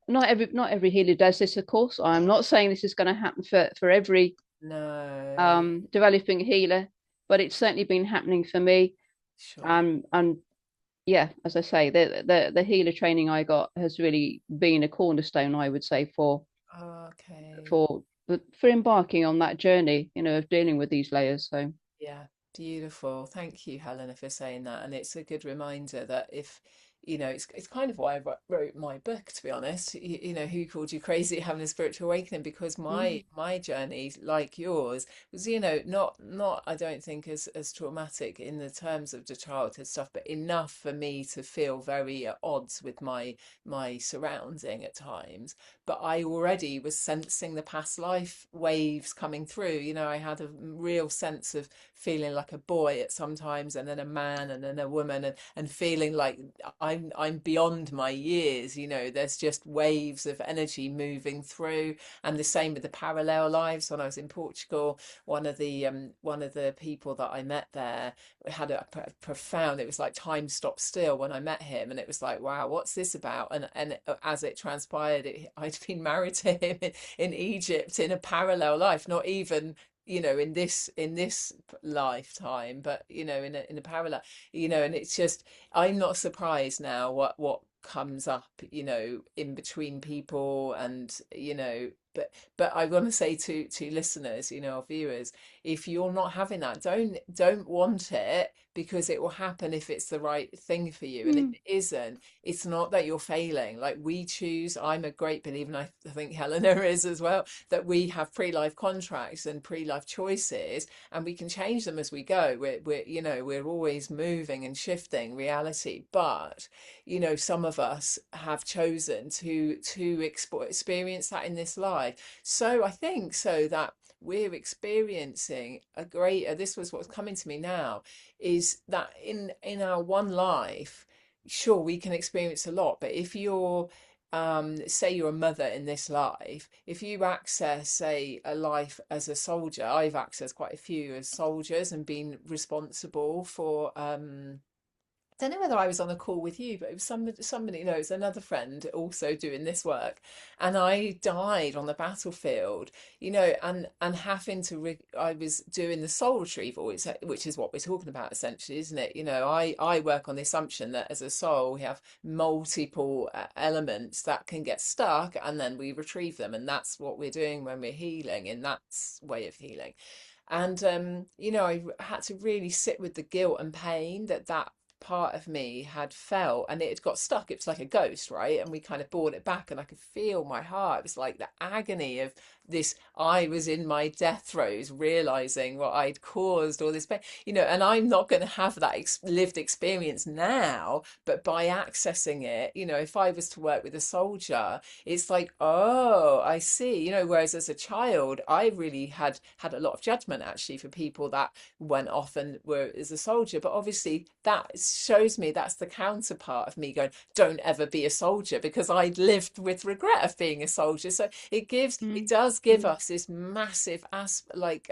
not every healer does this, of course. I'm not saying this is going to happen for every
No,
developing healer, but it's certainly been happening for me.
sure.
And yeah, as I say, the healer training I got has really been a cornerstone, I would say,
Okay.
for for embarking on that journey, of dealing with these layers. So
Yeah, beautiful. Thank you, Helena, for saying that. And it's a good reminder that if, it's kind of why I wrote my book, to be honest. Who called you crazy having a spiritual awakening? Because my
mm,
my journey, like yours, was, not I don't think as traumatic in the terms of the childhood stuff, but enough for me to feel very at odds with my surrounding at times. But I already was sensing the past life waves coming through. I had a real sense of feeling like a boy at sometimes, and then a man, and then a woman, and feeling like I'm beyond my years. There's just waves of energy moving through. And the same with the parallel lives. When I was in Portugal, one of the people that I met there had a profound, it was like time stopped still when I met him, and it was like, wow, what's this about? And as it transpired, I'd been married to him in Egypt in a parallel life, not even in this lifetime, but in a parallel, and it's just, I'm not surprised now what comes up, in between people. And but I want to say to listeners, or viewers, if you're not having that, don't want it, because it will happen if it's the right thing for you. And if
mm,
it isn't, it's not that you're failing. Like, we choose. I'm a great believer, and I think Helena is as well, that we have pre-life contracts and pre-life choices, and we can change them as we go. We're always moving and shifting reality. But some of us have chosen to experience that in this life. So I think so that we're experiencing a greater, this was what's coming to me now, is that in our one life, sure, we can experience a lot. But if you're, say you're a mother in this life, if you access, say, a life as a soldier, I've accessed quite a few as soldiers and been responsible for, I don't know whether I was on a call with you, but it was somebody, no, it's another friend also doing this work, and I died on the battlefield, and having to, I was doing the soul retrieval, which is what we're talking about essentially, isn't it? I work on the assumption that as a soul we have multiple elements that can get stuck, and then we retrieve them, and that's what we're doing when we're healing, in that way of healing. And I had to really sit with the guilt and pain that part of me had felt, and it had got stuck. It was like a ghost, right? And we kind of brought it back, and I could feel my heart. It was like the agony of this. I was in my death throes, realizing what I'd caused all this pain, and I'm not going to have that lived experience now. But by accessing it, if I was to work with a soldier, it's like, oh, I see. Whereas as a child, I really had a lot of judgment, actually, for people that went off and were as a soldier. But obviously that shows me that's the counterpart of me going, don't ever be a soldier, because I'd lived with regret of being a soldier. So it
mm,
does give
mm,
us this massive like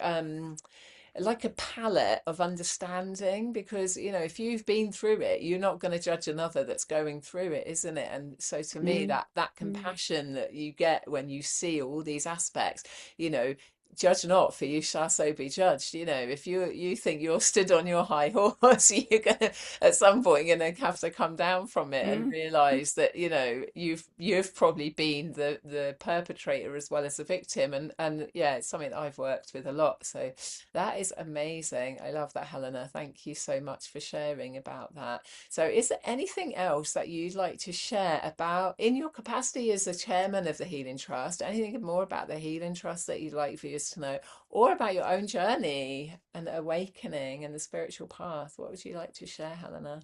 a palette of understanding, because if you've been through it, you're not going to judge another that's going through it, isn't it? And so to me,
mm,
that
mm,
compassion that you get when you see all these aspects, you know judge not, for you shall so be judged. If you think you're stood on your high horse, you're gonna at some point gonna have to come down from it and
Mm.
realize that you've probably been the perpetrator as well as the victim. And yeah, it's something that I've worked with a lot. So that is amazing. I love that, Helena. Thank you so much for sharing about that. So is there anything else that you'd like to share about in your capacity as the chairman of the Healing Trust? Anything more about the Healing Trust that you'd like for us to know, or about your own journey and awakening and the spiritual path? What would you like to share, Helena?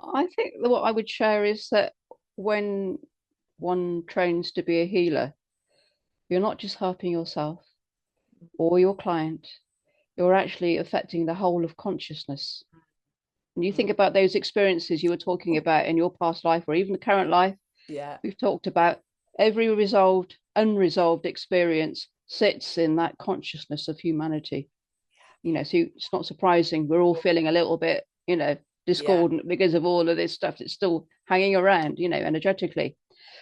I think that what I would share is that when one trains to be a healer, you're not just helping yourself or your client, you're actually affecting the whole of consciousness. And you
Mm.
think about those experiences you were talking about in your past life or even the current life,
Yeah,
we've talked about every resolved, unresolved experience sits in that consciousness of humanity. So it's not surprising we're all feeling a little bit,
yeah,
discordant because of all of this stuff that's still hanging around, energetically.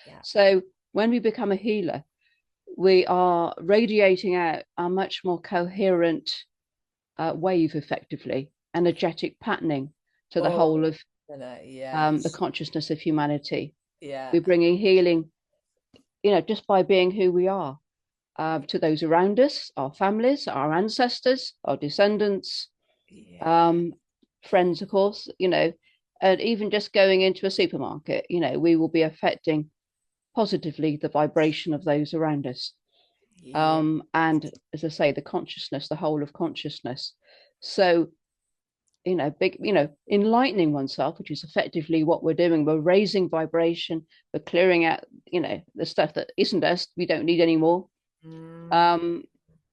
yeah.
So when we become a healer, we are radiating out a much more coherent wave, effectively, energetic patterning to the
Oh,
whole of
Helena,
the
yes,
consciousness of humanity.
yeah,
We're bringing healing, just by being who we are, to those around us, our families, our ancestors, our descendants,
yeah,
um, friends, of course, and even just going into a supermarket, we will be affecting positively the vibration of those around us.
yeah,
And as I say, the consciousness, the whole of consciousness. So, big, enlightening oneself, which is effectively what we're doing. We're raising vibration, we're clearing out, the stuff that isn't us, we don't need anymore.
mm,
Um,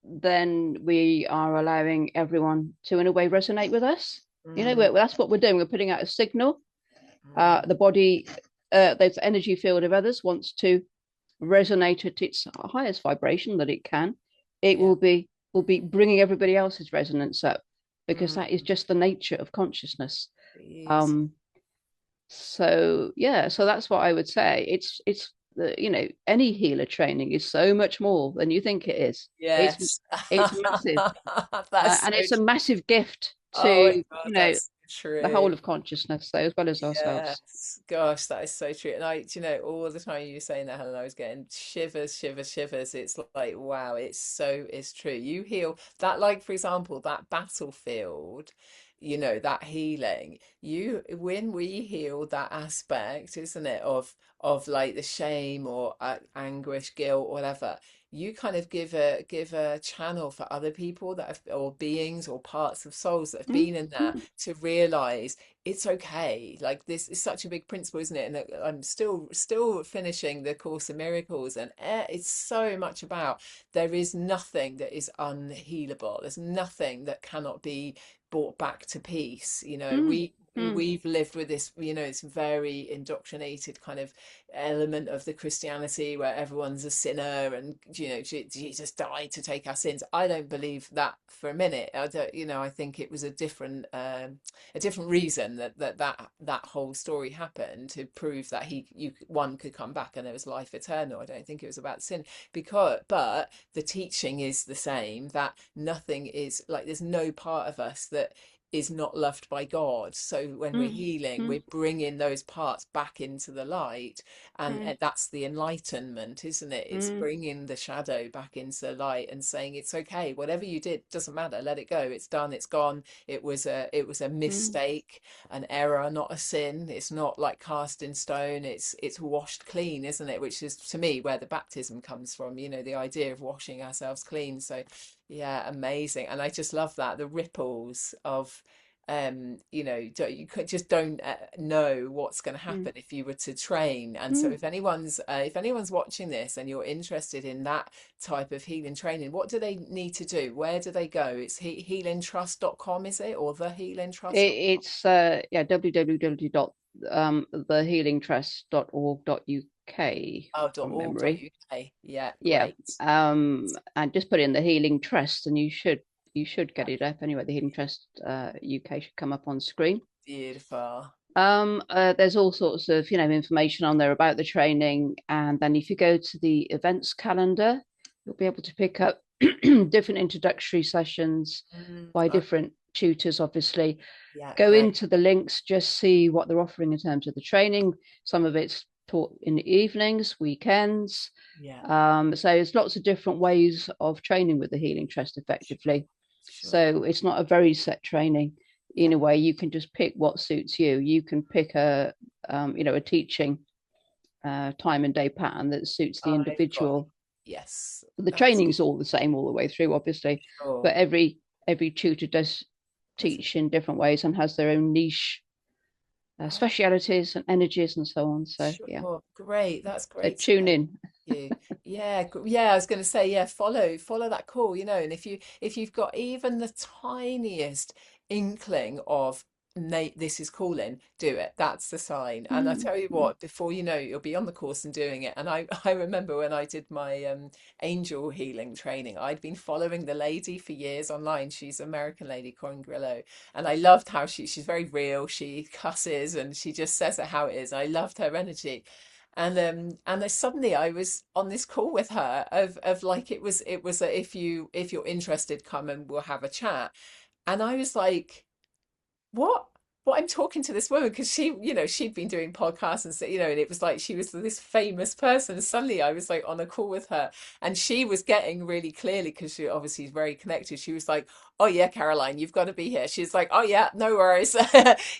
then we are allowing everyone to, in a way, resonate with us.
mm,
That's what we're doing. We're putting out a signal.
mm,
The body, there's energy field of others wants to resonate at its highest vibration that it can. It
yeah,
will be bringing everybody else's resonance up because that is
mm,
just the nature of consciousness.
yes,
Um, so yeah, so that's what I would say. It's the any healer training is so much more than you think it is. It's
yes.
it's massive,
That's so
and it's a massive gift
Oh my
to
God, that's so
the whole
true.
of consciousness, so as well as ourselves.
Yes, gosh, that is so true. And all the time you were saying that, Helen, I was getting shivers, shivers, shivers. It's like, wow, it's true. You heal that, like, for example, that battlefield, that healing. When we heal that aspect, isn't it, of like the shame or anguish, guilt, whatever, you kind of give a channel for other people that have, or beings or parts of souls that have
Mm,
been in that,
mm,
to realize it's okay. Like, this is such a big principle, isn't it? And I'm still finishing the Course in Miracles, and it's so much about there is nothing that is unhealable. There's nothing that cannot be brought back to peace.
mm, mm,
We've lived with this, it's very indoctrinated kind of element of the Christianity where everyone's a sinner, and Jesus died to take our sins. I don't believe that for a minute. I don't, I think it was a different reason that whole story happened, to prove that one could come back and there was life eternal. I don't think it was about sin, but the teaching is the same, that nothing is like, there's no part of us that is not loved by God. So when we're
mm,
healing,
mm,
we're bringing those parts back into the light, and
mm,
that's the enlightenment, isn't it? It's
mm,
bringing the shadow back into the light and saying it's okay, whatever you did doesn't matter, let it go, it's done, it's gone. It was a
mm,
mistake, an error, not a sin. It's not like cast in stone. It's washed clean, isn't it? Which is, to me, where the baptism comes from. The idea of washing ourselves clean. So, yeah, amazing. And I just love that, the ripples of you don't know what's going to
mm,
happen if you were to train. And so
mm.
if anyone's watching this and you're interested in that type of healing training, what do they need to do? Where do they go? It's healingtrust.com, is it? Or the healingtrust?
It's yeah, www dot thehealingtrust.org.uk
Oh,
from memory.
.org.uk. Yeah,
Yeah.
great.
And just put in the Healing Trust and you should get it up anyway. The Healing Trust UK should come up on screen.
Beautiful.
There's all sorts of information on there about the training, and then if you go to the events calendar, you'll be able to pick up different introductory sessions by
Oh,
different tutors, obviously.
yeah,
Go
great.
into the links, just see what they're offering in terms of the training. Some of it's taught in the evenings, weekends.
Yeah,
So there's lots of different ways of training with the healing trust
sure,
effectively.
sure.
So it's not a very set training. In
Yeah.
a way, you can just pick what suits you. You can pick a teaching time and day pattern that suits the
I've got you.
individual.
Yes,
The
that's
training is all the same all the way through, obviously,
sure.
but every tutor does
Does
teach in different ways and has their own niche
oh,
specialities and energies and so on. So yeah,
sure. Great. That's
so
great to
tune
know.
in.
You. Yeah, yeah, I was going to say, yeah, follow that call, and if you've got even the tiniest inkling of Nate, this is calling, do it. That's the sign. And I
Mm,
tell you
mm,
what, before you know it, you'll be on the course and doing it. And I remember when I did my angel healing training, I'd been following the lady for years online. She's an American lady, Corinne Grillo, and I loved how she's very real. She cusses and she just says it how it is. I loved her energy. And then suddenly I was on this call with her of like it was a, if you're interested, come and we'll have a chat. And I was like, what I'm talking to this woman because she'd been doing podcasts and so, and it was like she was this famous person. Suddenly I was like on a call with her, and she was getting really clearly, because she obviously is very connected, she was like, oh yeah, Caroline, you've got to be here. She's like, oh yeah, no worries.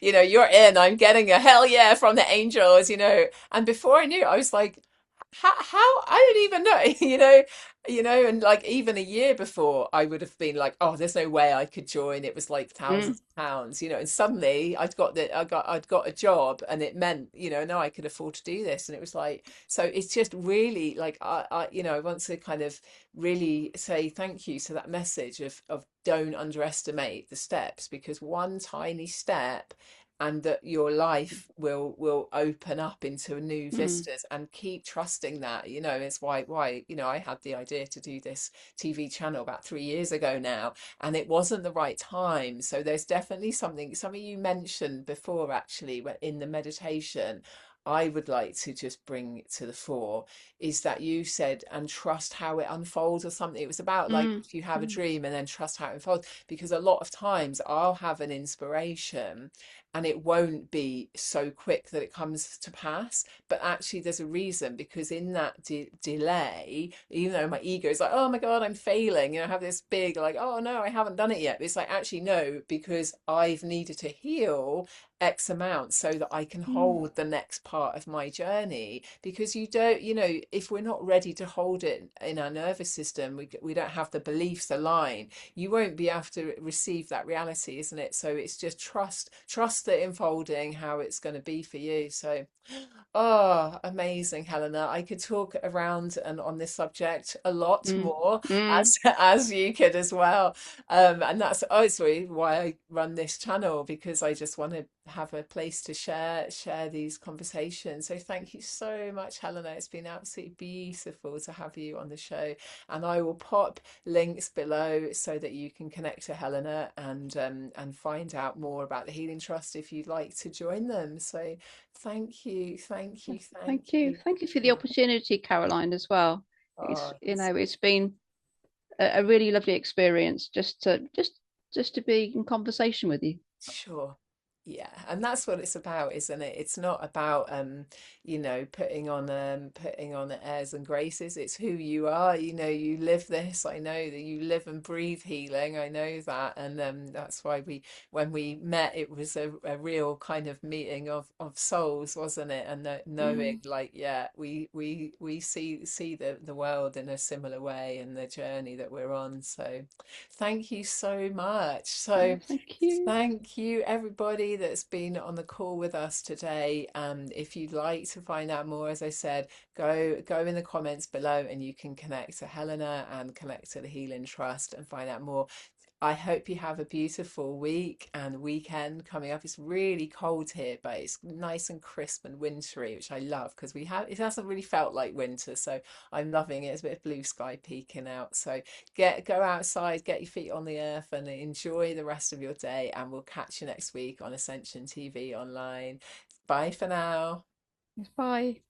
You're in. I'm getting a hell yeah from the angels. And before I knew it, I was like, how I don't even know. And like even a year before, I would have been like, oh, there's no way I could join. It was like
mm,
thousands of pounds, and suddenly I'd got a job, and it meant, no, I could afford to do this. And it was like, so it's just really like, I want to kind of really say thank you to that message of don't underestimate the steps, because one tiny step and that your life will open up into new
mm,
vistas, and keep trusting that. It's why I had the idea to do this TV channel about 3 years ago now, and it wasn't the right time. So there's definitely something you mentioned before, actually, in the meditation, I would like to just bring to the fore, is that you said, and trust how it unfolds, or something. It was about like,
mm,
if you have a
mm,
dream and then trust how it unfolds, because a lot of times I'll have an inspiration and it won't be so quick that it comes to pass. But actually, there's a reason, because in that delay, even though my ego is like, oh my God, I'm failing, I have this big, like, oh no, I haven't done it yet. But it's like, actually, no, because I've needed to heal X amount so that I can
mm,
hold the next part of my journey. Because you don't, if we're not ready to hold it in our nervous system, we don't have the beliefs aligned, you won't be able to receive that reality, isn't it? So it's just trust the unfolding, how it's going to be for you. So, oh, amazing, Helena. I could talk around and on this subject a lot
mm,
more,
mm.
as you could as well. And that's also why I run this channel, because I just want to have a place to share these conversations. So thank you so much, Helena. It's been absolutely beautiful to have you on the show. And I will pop links below so that you can connect to Helena and find out more about the Healing Trust if you'd like to join them. So thank you, thank you, thank you.
Thank you for the opportunity, Caroline, as well.
Oh,
It's been a really lovely experience just to be in conversation with you.
sure. Yeah, and that's what it's about, isn't it? It's not about putting on the airs and graces. It's who you are. You live this. I know that you live and breathe healing. I know that. And that's why when we met, it was a real kind of meeting of souls, wasn't it? And knowing,
Mm,
like, yeah, we see the world in a similar way, and the journey that we're on. So thank you so much. So
thank you.
thank you, everybody that's been on the call with us today. If you'd like to find out more, as I said, go in the comments below, and you can connect to Helena and connect to the Healing Trust and find out more. I hope you have a beautiful week and weekend coming up. It's really cold here, but it's nice and crisp and wintry, which I love, because it hasn't really felt like winter, so I'm loving it. It's a bit of blue sky peeking out. So go outside, get your feet on the earth, and enjoy the rest of your day. And we'll catch you next week on Ascension TV online. Bye for now.
Bye.